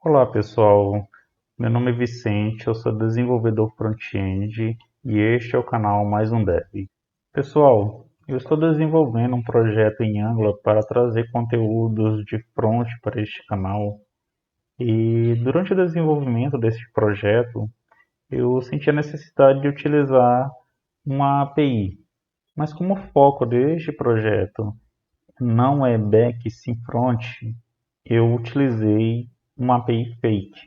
Olá pessoal, meu nome é Vicente, eu sou desenvolvedor front-end e este é o canal Mais um Dev. Pessoal, eu estou desenvolvendo um projeto em Angular para trazer conteúdos de front para este canal e durante o desenvolvimento deste projeto eu senti a necessidade de utilizar uma API, mas como o foco deste projeto não é back sim front, eu utilizei uma API fake,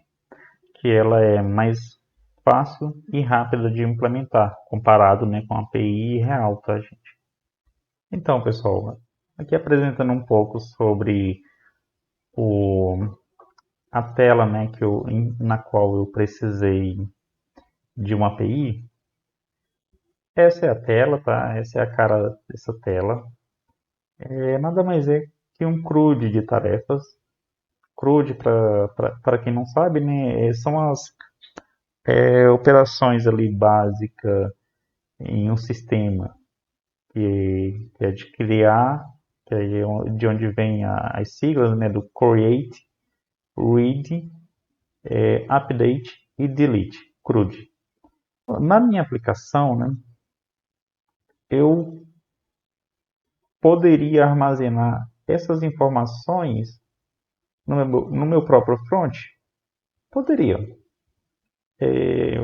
que ela é mais fácil e rápida de implementar, comparado, né, com a API real, tá, gente? Então, pessoal, aqui apresentando um pouco sobre o, a tela, né, na qual eu precisei de uma API. Essa é a tela, tá? Essa é a cara dessa tela. Nada mais é que um CRUD de tarefas. CRUD, para quem não sabe, né, são as operações ali básicas em um sistema que é de criar, que é de onde vem as siglas, né, do create, read, update e delete, CRUD. Na minha aplicação, né, eu poderia armazenar essas informações no meu próprio front? Poderia. É,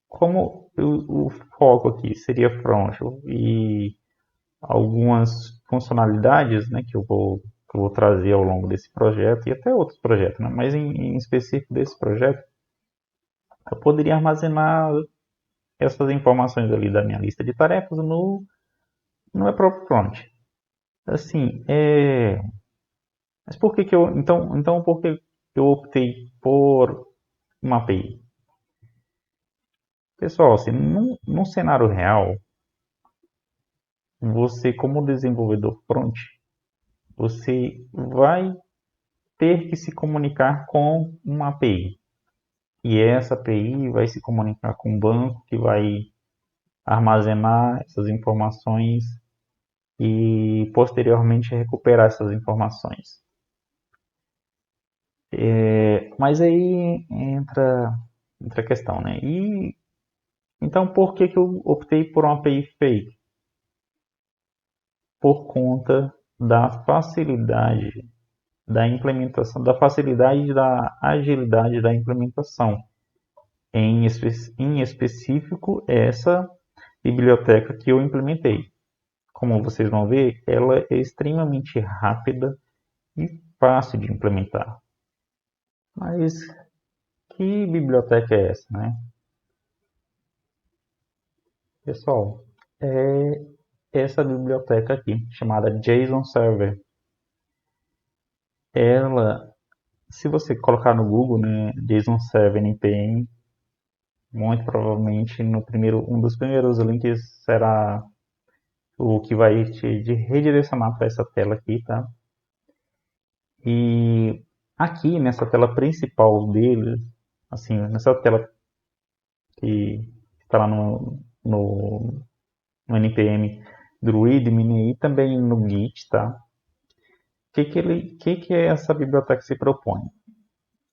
como o foco aqui seria front e algumas funcionalidades, né, que eu vou trazer ao longo desse projeto e até outros projetos, né, mas em específico desse projeto, eu poderia armazenar essas informações ali da minha lista de tarefas no meu próprio front. Assim, mas por que que então por que eu optei por uma API? Pessoal, assim, num cenário real, você como desenvolvedor front, você vai ter que se comunicar com uma API. E essa API vai se comunicar com o banco que vai armazenar essas informações e posteriormente recuperar essas informações. Mas aí entra a questão, né? E então por que que eu optei por uma API fake? Por conta da facilidade da implementação, da facilidade e da agilidade da implementação. Em específico, essa biblioteca que eu implementei. Como vocês vão ver, ela é extremamente rápida e fácil de implementar. Mas que biblioteca é essa, né? Pessoal, é essa biblioteca aqui, chamada JSON Server. Ela, se você colocar no Google, né, JSON Server NPM, muito provavelmente um dos primeiros links será o que vai te redirecionar para essa tela aqui, tá? E aqui nessa tela principal dele, assim, nessa tela que está lá no npm do readme e também no Git, tá? Que essa biblioteca se propõe?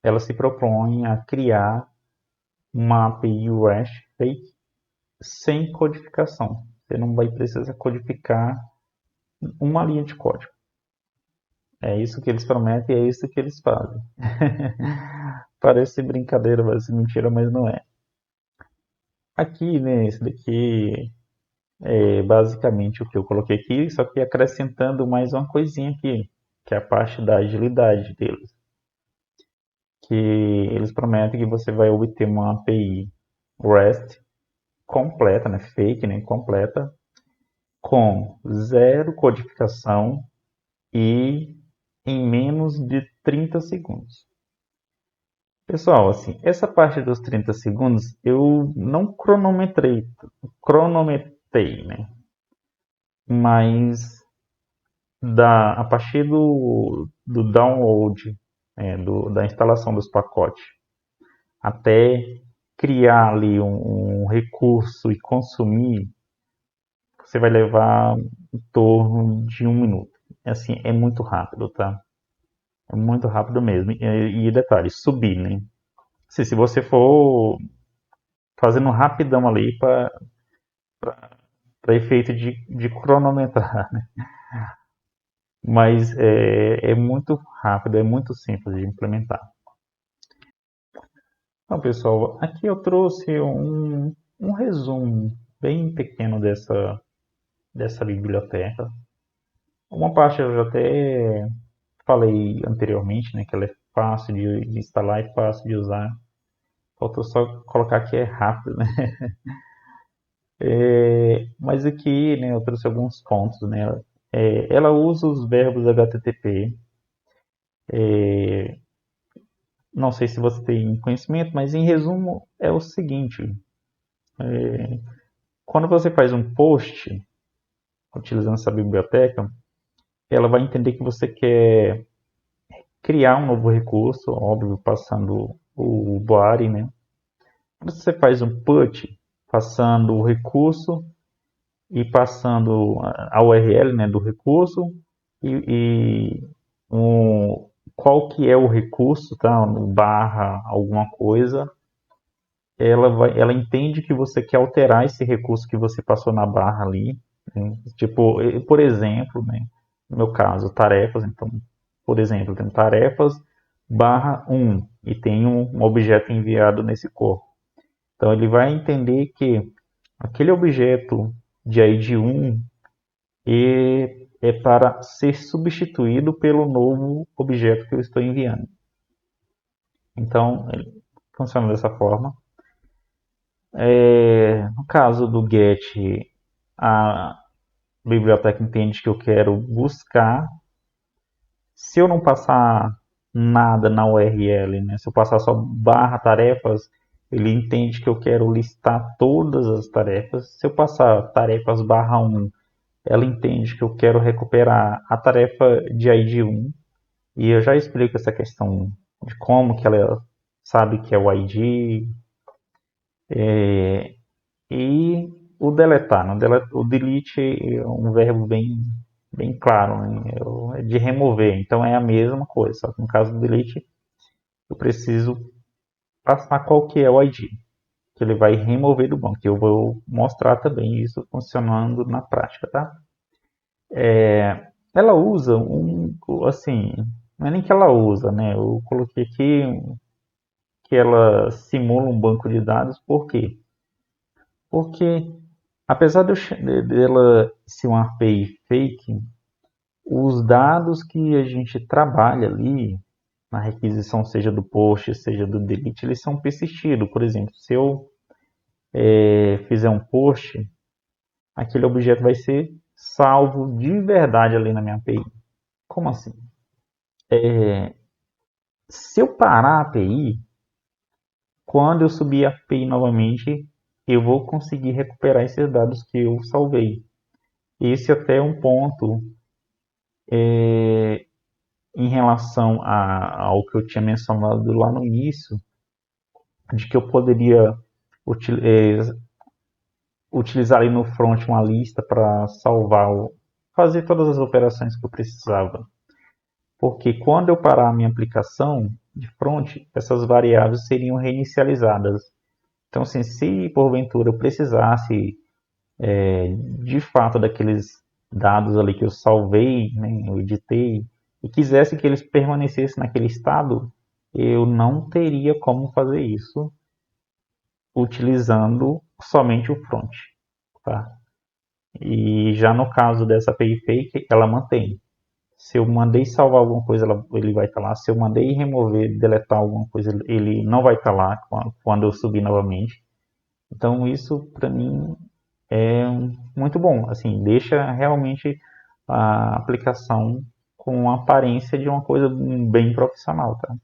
Ela se propõe a criar uma API REST fake sem codificação. Você não vai precisar codificar uma linha de código. É isso que eles prometem e é isso que eles fazem. Parece brincadeira, parece mentira, mas não é. Aqui, né, esse daqui é basicamente o que eu coloquei aqui, só que acrescentando mais uma coisinha aqui, que é a parte da agilidade deles. Que eles prometem que você vai obter uma API REST completa, né, fake, né, completa, com zero codificação e em menos de 30 segundos. Pessoal, assim, essa parte dos 30 segundos eu não cronometrei, né? Mas a partir do download, da instalação dos pacotes, até criar ali um recurso e consumir, você vai levar em torno de 1 minuto. Assim, é muito rápido, tá? É muito rápido mesmo. E detalhe, subir, né? Se você for fazendo rapidão ali para efeito de cronometrar, né? Mas é muito rápido, é muito simples de implementar. Então, pessoal, aqui eu trouxe um resumo bem pequeno dessa biblioteca. Uma parte eu já até falei anteriormente, né, que ela é fácil de instalar e fácil de usar. Faltou só colocar que é rápido, né? Mas aqui, né, eu trouxe alguns pontos, né? Ela usa os verbos HTTP. Não sei se você tem conhecimento, mas em resumo é o seguinte: quando você faz um post utilizando essa biblioteca, ela vai entender que você quer criar um novo recurso, óbvio, passando o body, né? Quando você faz um put, passando o recurso e passando a URL, né, do recurso e qual que é o recurso, tá? Barra alguma coisa, ela entende que você quer alterar esse recurso que você passou na barra ali, né? Tipo, por exemplo, né, no meu caso, tarefas, então, por exemplo, tem tarefas barra 1 e tem um objeto enviado nesse corpo. Então ele vai entender que aquele objeto de ID 1 é para ser substituído pelo novo objeto que eu estou enviando. Então, ele funciona dessa forma. No caso do get, a biblioteca entende que eu quero buscar. Se eu não passar nada na URL, né? Se eu passar só barra tarefas, ele entende que eu quero listar todas as tarefas. Se eu passar tarefas barra 1, ela entende que eu quero recuperar a tarefa de ID 1. E eu já explico essa questão de como que ela sabe que é o ID. E o deletar, né? O delete é um verbo bem claro, né? É de remover. Então é a mesma coisa, só que no caso do delete eu preciso passar qual que é o ID, que ele vai remover do banco. Eu vou mostrar também isso funcionando na prática, tá? Ela usa assim, não é nem que ela usa, né? Eu coloquei aqui que ela simula um banco de dados, por quê? Porque apesar dela ser uma API fake, os dados que a gente trabalha ali na requisição, seja do post, seja do delete, eles são persistidos. Por exemplo, se eu fizer um post, aquele objeto vai ser salvo de verdade ali na minha API. Como assim? Se eu parar a API, quando eu subir a API novamente, eu vou conseguir recuperar esses dados que eu salvei. Esse até é um ponto em relação ao que eu tinha mencionado lá no início, de que eu poderia utilizar ali no front uma lista para salvar, fazer todas as operações que eu precisava. Porque quando eu parar a minha aplicação de front, essas variáveis seriam reinicializadas. Então, assim, se porventura eu precisasse de fato daqueles dados ali que eu salvei, né, eu editei, e quisesse que eles permanecessem naquele estado, eu não teria como fazer isso utilizando somente o front, tá? E já no caso dessa API fake, ela mantém. Se eu mandei salvar alguma coisa, ele vai estar lá. Se eu mandei remover, deletar alguma coisa, ele não vai estar lá quando eu subir novamente. Então isso para mim é muito bom. Assim, deixa realmente a aplicação com a aparência de uma coisa bem profissional, tá?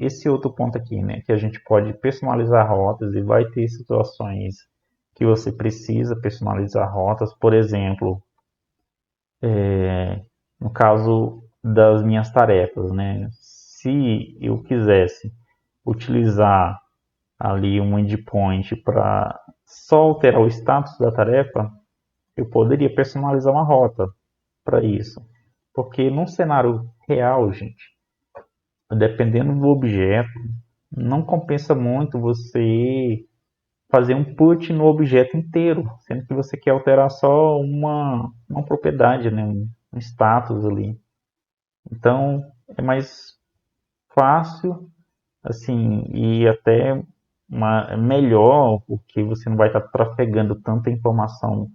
Esse outro ponto aqui, né, que a gente pode personalizar rotas e vai ter situações que você precisa personalizar rotas, por exemplo, no caso das minhas tarefas, né, se eu quisesse utilizar ali um endpoint para só alterar o status da tarefa, eu poderia personalizar uma rota para isso. Porque num cenário real, gente, dependendo do objeto, não compensa muito você fazer um put no objeto inteiro, sendo que você quer alterar só uma propriedade, né? Um status ali. Então é mais fácil, assim, e até melhor, porque você não vai estar trafegando tanta informação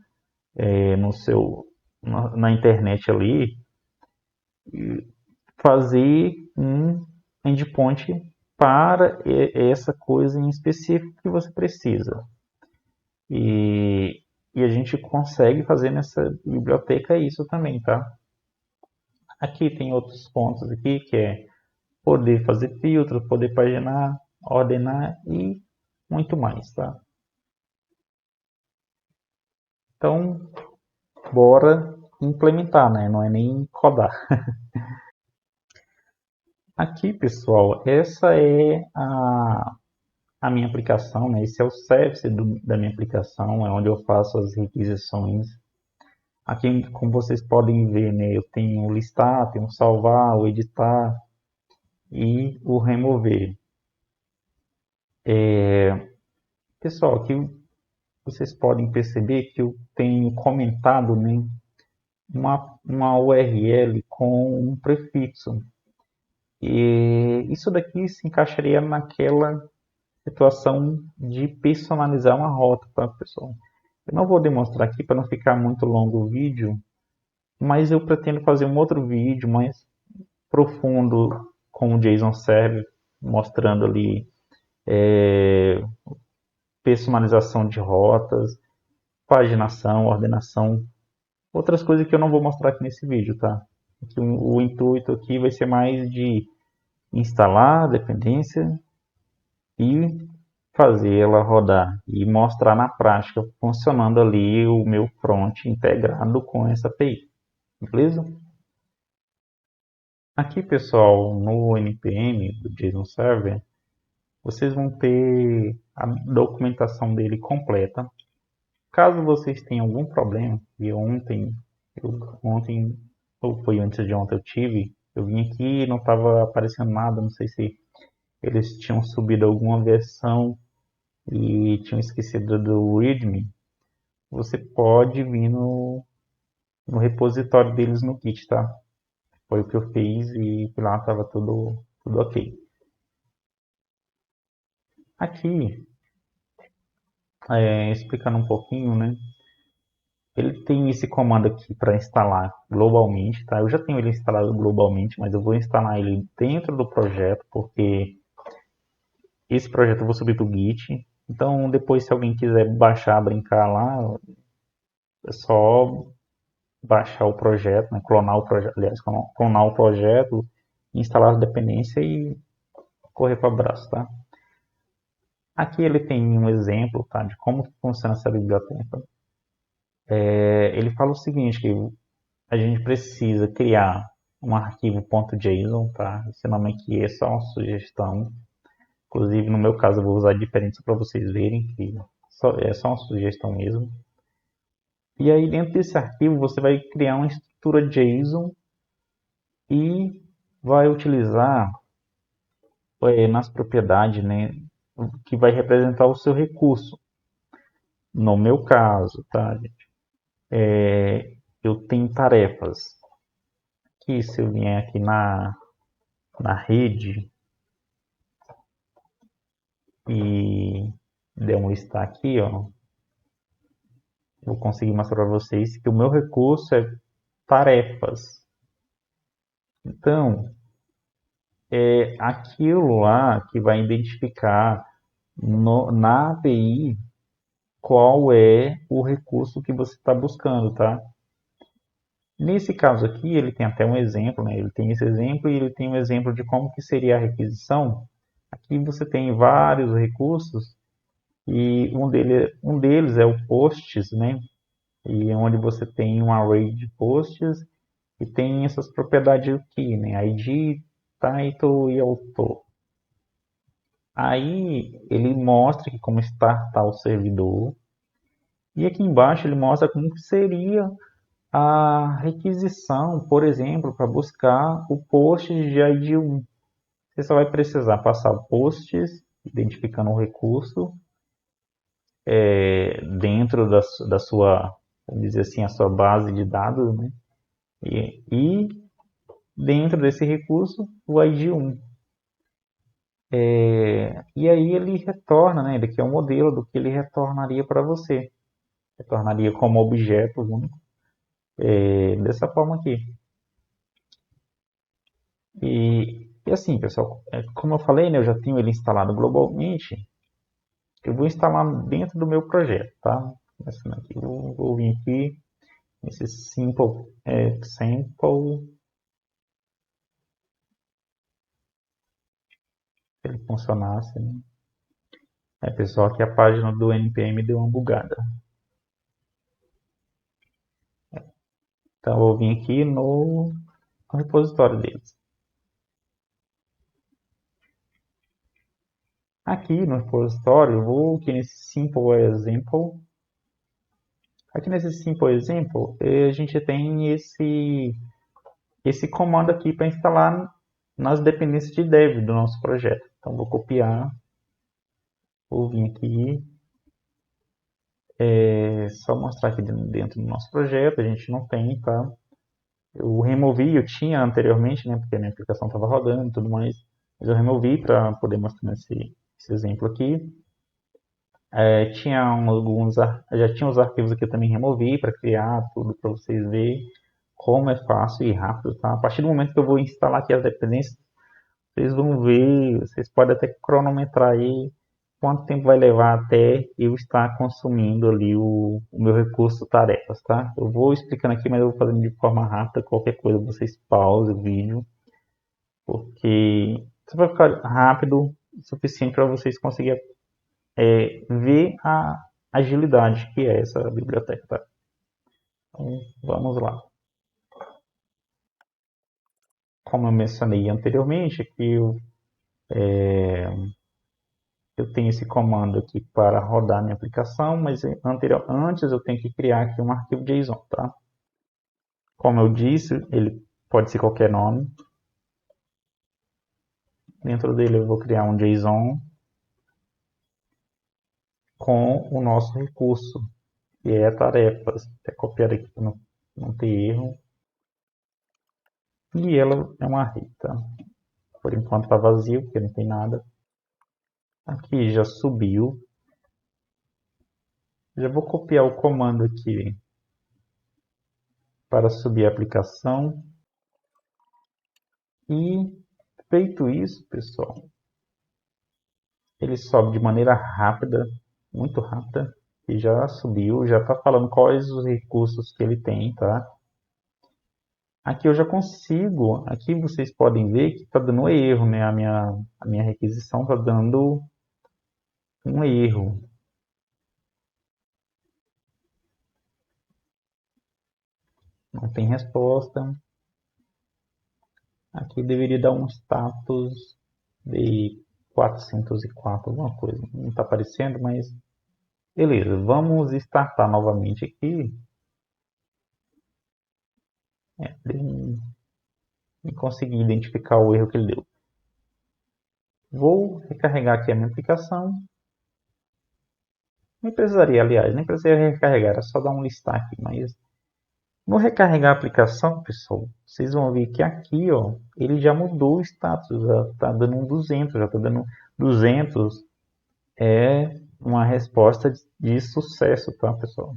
no seu, na internet ali, fazer um endpoint para essa coisa em específico que você precisa. E, e a gente consegue fazer nessa biblioteca isso também, tá? Aqui tem outros pontos aqui que é poder fazer filtro, poder paginar, ordenar e muito mais, tá? Então, bora implementar, né? Não é nem codar. Aqui, pessoal, essa é a minha aplicação, né? Esse é o service da minha aplicação, é onde eu faço as requisições. Aqui, como vocês podem ver, né? Eu tenho o listar, tenho o salvar, o editar e o remover. Pessoal, aqui vocês podem perceber que eu tenho comentado, né, uma URL com um prefixo. E isso daqui se encaixaria naquela situação de personalizar uma rota, tá, pessoal? Eu não vou demonstrar aqui para não ficar muito longo o vídeo, mas eu pretendo fazer um outro vídeo mais profundo com o JSON Server, mostrando ali personalização de rotas, paginação, ordenação, outras coisas que eu não vou mostrar aqui nesse vídeo, tá? Aqui, o intuito aqui vai ser mais de instalar a dependência e fazer ela rodar e mostrar na prática funcionando ali o meu front integrado com essa API, beleza? Aqui, pessoal, no NPM do JSON Server, vocês vão ter a documentação dele completa. Caso vocês tenham algum problema, e ontem ou foi antes de ontem eu tive, eu vim aqui e não estava aparecendo nada, não sei se eles tinham subido alguma versão e tinham esquecido do README, você pode vir no repositório deles no Git, tá? Foi o que eu fiz e lá estava tudo ok. Aqui, explicando um pouquinho, né? Ele tem esse comando aqui para instalar globalmente, tá? Eu já tenho ele instalado globalmente, mas eu vou instalar ele dentro do projeto, porque esse projeto eu vou subir para o Git. Então, depois, se alguém quiser baixar, brincar lá, é só baixar o projeto, né? Clonar o projeto, aliás, clonar o projeto, instalar a dependência e correr para o abraço, tá? Aqui ele tem um exemplo, tá, de como funciona essa biblioteca. Ele fala o seguinte, que a gente precisa criar um arquivo .json, tá? Esse nome aqui é só uma sugestão. Inclusive, no meu caso, eu vou usar diferente para vocês verem que é só uma sugestão mesmo. E aí, dentro desse arquivo, você vai criar uma estrutura JSON e vai utilizar nas propriedades, né, que vai representar o seu recurso. No meu caso, tá, gente? Eu tenho tarefas. Que se eu vier aqui na rede e der um listar aqui, ó, vou conseguir mostrar para vocês que o meu recurso é tarefas. Então, é aquilo lá que vai identificar na API qual é o recurso que você está buscando, tá? Nesse caso aqui, ele tem até um exemplo, né? Ele tem esse exemplo e ele tem um exemplo de como que seria a requisição. Aqui você tem vários recursos e um deles é o posts, né? E onde você tem um array de posts e tem essas propriedades aqui, né? ID, title e autor. Aí ele mostra que como startar o servidor e aqui embaixo ele mostra como seria a requisição, por exemplo, para buscar o post de ID1. Você só vai precisar passar posts, identificando o recurso, dentro da sua, vamos dizer assim, a sua base de dados, né? E dentro desse recurso, o ID1. E aí ele retorna, né? Ele aqui é um modelo do que ele retornaria para você. Retornaria como objeto único, dessa forma aqui. E assim, pessoal, como eu falei, né, eu já tenho ele instalado globalmente. Eu vou instalar dentro do meu projeto, tá? Começando aqui, eu vou vir aqui nesse simple sample, se ele funcionasse, né? Pessoal, aqui a página do npm deu uma bugada. Então eu vou vir aqui no repositório deles. Aqui no repositório, eu vou aqui nesse simple example. Aqui nesse simple example, a gente tem esse comando aqui para instalar nas dependências de dev do nosso projeto. Então vou copiar, vou vir aqui, só mostrar aqui dentro do nosso projeto, a gente não tem, tá? Eu removi, eu tinha anteriormente, né, porque a minha aplicação estava rodando e tudo mais, mas eu removi para poder mostrar esse exemplo aqui. Tinha já tinha os arquivos aqui, eu também removi para criar tudo para vocês verem como é fácil e rápido, tá? A partir do momento que eu vou instalar aqui as dependências, vocês vão ver, vocês podem até cronometrar aí quanto tempo vai levar até eu estar consumindo ali o meu recurso tarefas, tá? Eu vou explicando aqui, mas eu vou fazendo de forma rápida, qualquer coisa vocês pausem o vídeo, porque isso vai ficar rápido o suficiente para vocês conseguirem ver a agilidade que é essa biblioteca, tá? Então, vamos lá. Como eu mencionei anteriormente, aqui eu tenho esse comando aqui para rodar minha aplicação, mas antes eu tenho que criar aqui um arquivo JSON, tá? Como eu disse, ele pode ser qualquer nome. Dentro dele eu vou criar um JSON com o nosso recurso, que é tarefas. Vou copiar aqui para não ter erro. E ela é uma array, tá? Por enquanto está vazio, porque não tem nada. Aqui já subiu. Já vou copiar o comando aqui para subir a aplicação. E feito isso, pessoal, ele sobe de maneira rápida, muito rápida, e já subiu, já está falando quais os recursos que ele tem, tá? Aqui eu já consigo, aqui vocês podem ver que está dando erro, né? A minha requisição está dando um erro. Não tem resposta. Aqui deveria dar um status de 404, alguma coisa. Não está aparecendo, mas beleza. Vamos startar novamente aqui. E conseguir identificar o erro que ele deu. Vou recarregar aqui a minha aplicação. Nem precisaria, aliás, nem precisaria recarregar, era só dar um listar aqui, mas no recarregar a aplicação, pessoal, vocês vão ver que aqui, ó, ele já mudou o status, já está dando um 200, já está dando 200, é uma resposta de sucesso, tá, pessoal?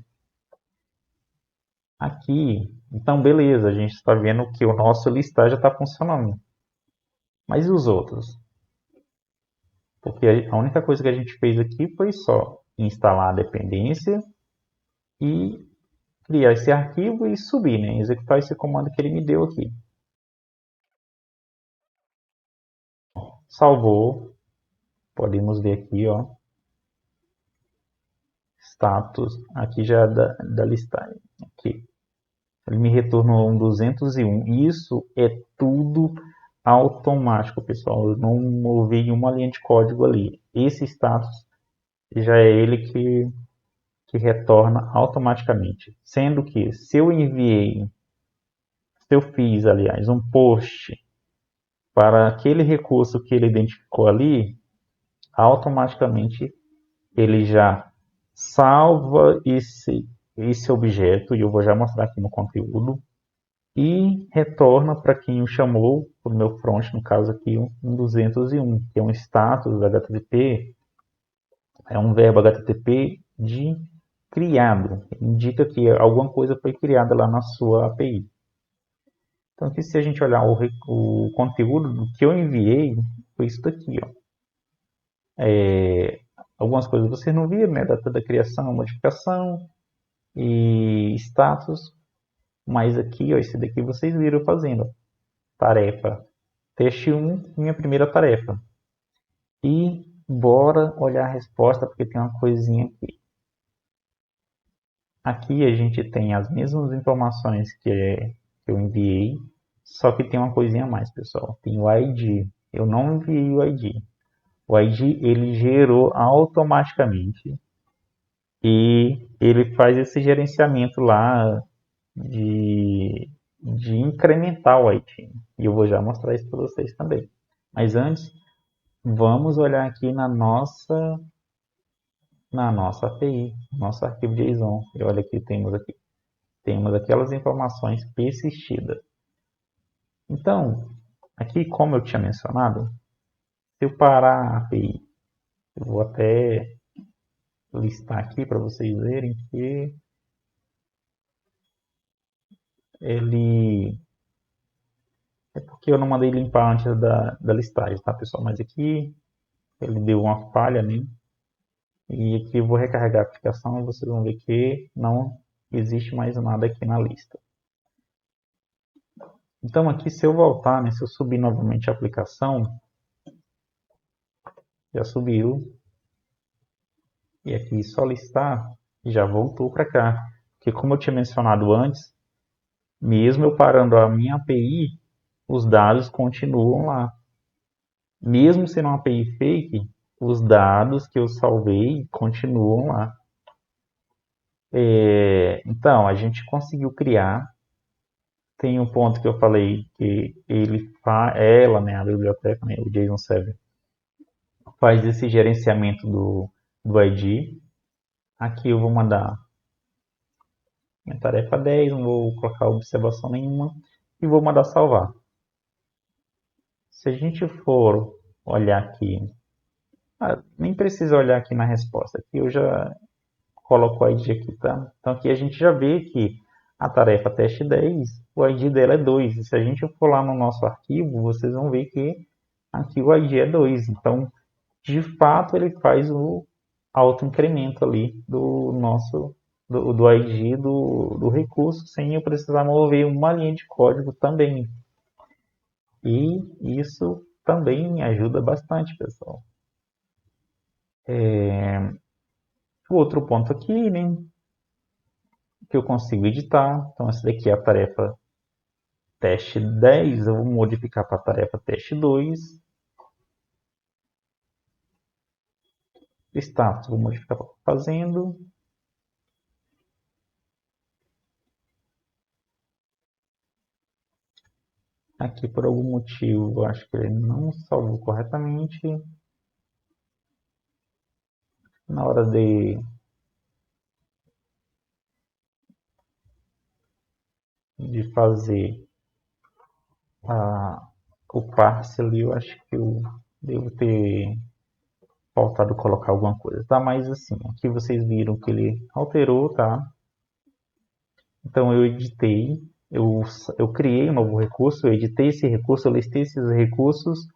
Aqui, então beleza, a gente está vendo que o nosso listar já está funcionando. Mas e os outros? Porque a única coisa que a gente fez aqui foi só instalar a dependência e criar esse arquivo e subir, né? Executar esse comando que ele me deu aqui. Salvou. Podemos ver aqui, ó. Status. Aqui já é da listagem. Aqui. Ele me retornou um 201. Isso é tudo automático, pessoal. Eu não movi uma linha de código ali. Esse status já é ele que retorna automaticamente. Sendo que se eu fiz, aliás, um post para aquele recurso que ele identificou ali, automaticamente ele já salva esse objeto, e eu vou já mostrar aqui no conteúdo, e retorna para quem o chamou, para o meu front, no caso aqui, um 201, que é um status HTTP, é um verbo HTTP de criado, indica que alguma coisa foi criada lá na sua API. Então aqui, se a gente olhar o conteúdo do que eu enviei, foi isso daqui, ó. Algumas coisas vocês não viram, né? Data da criação, modificação e status, mas aqui, ó, esse daqui vocês viram fazendo. Tarefa teste 1, minha primeira tarefa. E bora olhar a resposta, porque tem uma coisinha aqui. Aqui a gente tem as mesmas informações que eu enviei, só que tem uma coisinha a mais, pessoal. Tem o ID. Eu não enviei o ID. O ID ele gerou automaticamente e ele faz esse gerenciamento lá de incrementar o ID. E eu vou já mostrar isso para vocês também. Mas antes, vamos olhar aqui na nossa API, nosso arquivo JSON. E olha aqui, temos aquelas informações persistidas. Então, aqui como eu tinha mencionado, se eu parar a API, eu vou até listar aqui para vocês verem que ele... É porque eu não mandei limpar antes da listagem, tá, pessoal? Mas aqui ele deu uma falha, né? E aqui eu vou recarregar a aplicação e vocês vão ver que não existe mais nada aqui na lista. Então aqui, se eu voltar, né, se eu subir novamente a aplicação, já subiu. E aqui só listar, já voltou para cá. Porque como eu tinha mencionado antes, mesmo eu parando a minha API, os dados continuam lá. Mesmo sendo uma API fake, os dados que eu salvei continuam lá. Então, a gente conseguiu criar. Tem um ponto que eu falei que ela, né, a biblioteca, né, o JSON Server, faz esse gerenciamento do ID. Aqui eu vou mandar minha tarefa 10, não vou colocar observação nenhuma e vou mandar salvar. Se a gente for olhar aqui, nem precisa olhar aqui na resposta, aqui eu já coloco o ID aqui, tá? Então aqui a gente já vê que a tarefa teste 10, o ID dela é 2. E se a gente for lá no nosso arquivo, vocês vão ver que aqui o ID é 2. Então, de fato, ele faz o autoincremento ali do ID do recurso, sem eu precisar mover uma linha de código também. E isso também ajuda bastante, pessoal. O outro ponto aqui, né, que eu consigo editar. Então, essa daqui é a tarefa teste 10, eu vou modificar para a tarefa teste 2. Status, vou modificar para fazendo. Aqui, por algum motivo, eu acho que ele não salvou corretamente. Na hora de fazer o parse ali, eu acho que eu devo ter faltado colocar alguma coisa, tá? Mas assim, aqui vocês viram que ele alterou, tá? Então eu editei, eu criei um novo recurso, eu editei esse recurso, eu listei esses recursos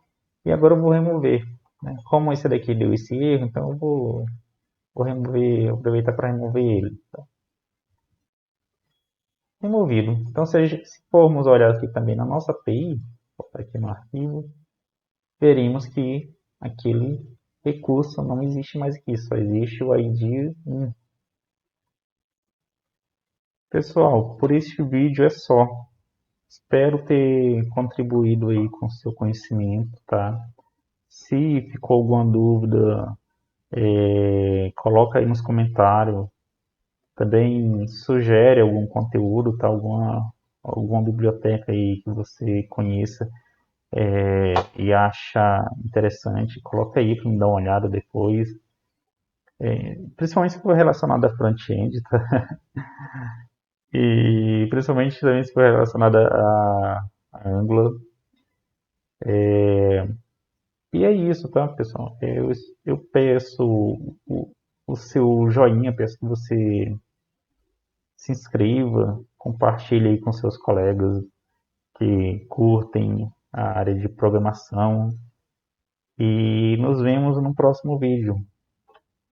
e agora eu vou remover, né? Como esse daqui deu esse erro, então eu vou remover, aproveitar para remover ele. Tá? Removido. Então se formos olhar aqui também na nossa API, vou botar aqui no arquivo, veremos que aquele recurso não existe mais aqui, só existe o ID 1. Pessoal, por este vídeo é só. Espero ter contribuído aí com o seu conhecimento, tá? Se ficou alguma dúvida, coloca aí nos comentários. Também sugere algum conteúdo, tá? Alguma biblioteca aí que você conheça e acha interessante, coloca aí para me dar uma olhada depois. Principalmente se for relacionado a front-end, tá? E principalmente também se for relacionada a Angular. E é isso, tá, pessoal? Eu peço o seu joinha, peço que você se inscreva, compartilhe aí com seus colegas que curtem a área de programação e nos vemos no próximo vídeo.